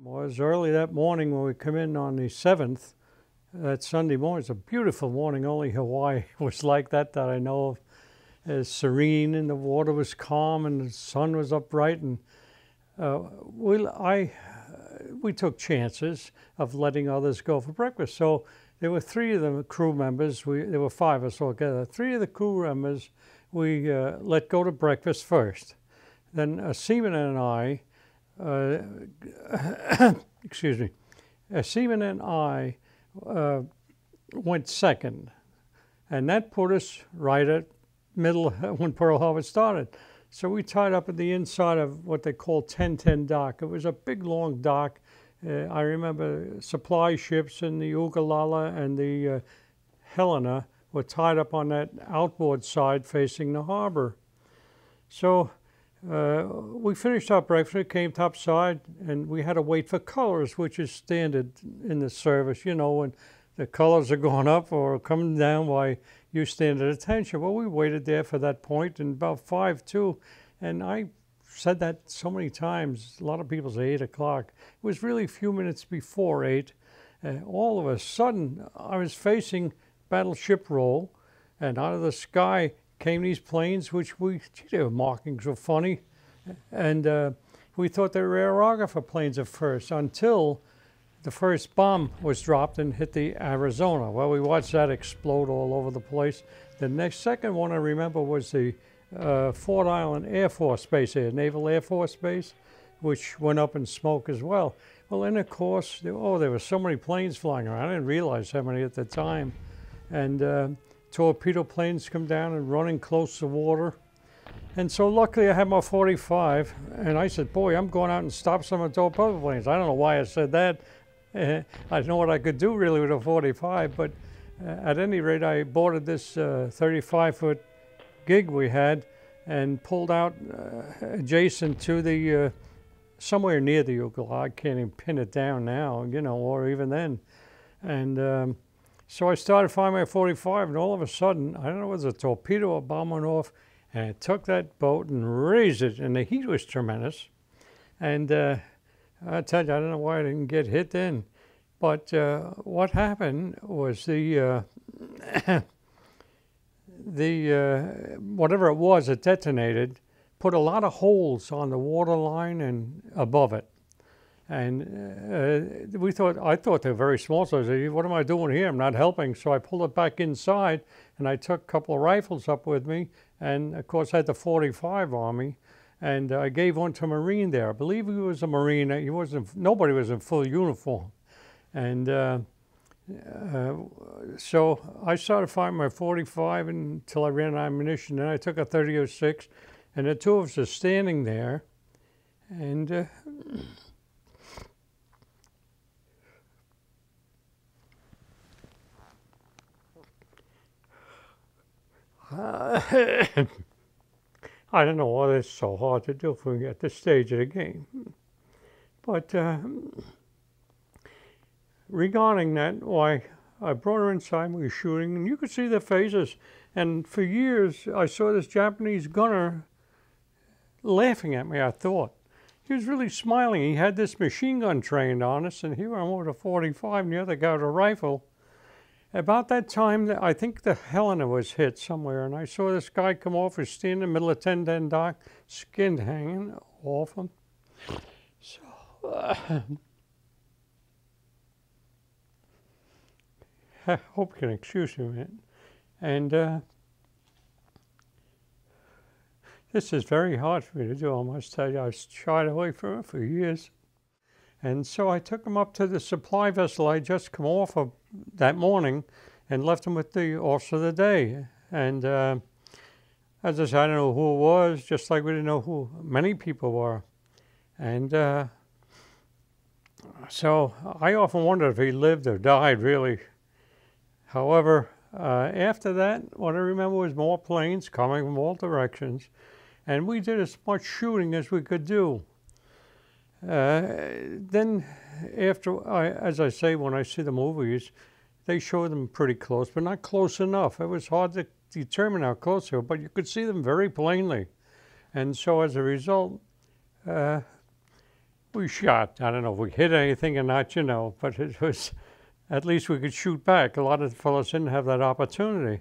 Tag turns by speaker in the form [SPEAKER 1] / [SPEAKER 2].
[SPEAKER 1] Was early that morning when we come in on the 7th, that Sunday morning. It's a beautiful morning. Only Hawaii was like that I know of. It's serene and the water was calm and the sun was up bright. And we took chances of letting others go for breakfast. So there were three of the crew members. There were five of us altogether. Three of the crew members we let go to breakfast first. Then a seaman and I excuse me, Seaman and I went second, and that put us right at middle when Pearl Harbor started. So we tied up at the inside of what they call 1010 dock. It was a big, long dock. I remember supply ships in the Ugalala and the Helena were tied up on that outboard side facing the harbor. So we finished our breakfast, came topside, and we had to wait for colors, which is standard in the service. You know, when the colors are going up or coming down, why you stand at attention. Well, we waited there for that point, and about 5:02, and I said that so many times. A lot of people say 8 o'clock. It was really a few minutes before 8. All of a sudden, I was facing battleship roll, and out of the sky came these planes, which their markings were funny, and we thought they were aerographer planes at first, until the first bomb was dropped and hit the Arizona. Well, we watched that explode all over the place. The second one I remember was the Fort Island Air Force Base, Naval Air Force Base, which went up in smoke as well. Well, and of course, there were so many planes flying around. I didn't realize how many at the time. And torpedo planes come down and running close to water. And so luckily I had my 45, and I said, boy, I'm going out and stop some of the torpedo planes. I don't know why I said that. I didn't know what I could do really with a 45, but at any rate, I boarded this 35-foot gig we had and pulled out adjacent to the, somewhere near the Ugalala. I can't even pin it down now, you know, or even then. And so I started firing my 45, and all of a sudden, I don't know, it was a torpedo or bomb went off, and it took that boat and raised it, and the heat was tremendous. And I tell you, I don't know why I didn't get hit then. But what happened was the whatever it was, it detonated, put a lot of holes on the water line and above it. And I thought they were very small, so I said, what am I doing here? I'm not helping. So I pulled it back inside, and I took a couple of rifles up with me, and of course I had the 45 on me, and I gave one to a Marine there. I believe he was a Marine. Nobody was in full uniform. And so I started firing my 45 until I ran out of ammunition. Then I took a 30-06, and the two of us are standing there, and I don't know why it's so hard to do for me at this stage of the game. But regarding that, why, I brought her inside, we were shooting, and you could see their faces. And for years, I saw this Japanese gunner laughing at me, I thought. He was really smiling. He had this machine gun trained on us, and here I'm with a 45, and the other guy with a rifle. About that time, I think the Helena was hit somewhere, and I saw this guy come off, was standing in the middle of 1010 dock, skin hanging off him. So, I hope you can excuse me a minute. And this is very hard for me to do, I must tell you. I shied away from it for years. And so I took him up to the supply vessel I just come off of that morning and left him with the officer of the day. And as I said, I don't know who it was, just like we didn't know who many people were. And so I often wondered if he lived or died, really. However, after that, what I remember was more planes coming from all directions, and we did as much shooting as we could do. Then after, as I say, when I see the movies, they show them pretty close, but not close enough. It was hard to determine how close they were, but you could see them very plainly. And so as a result, we shot. I don't know if we hit anything or not, but it was, at least we could shoot back. A lot of the fellows didn't have that opportunity.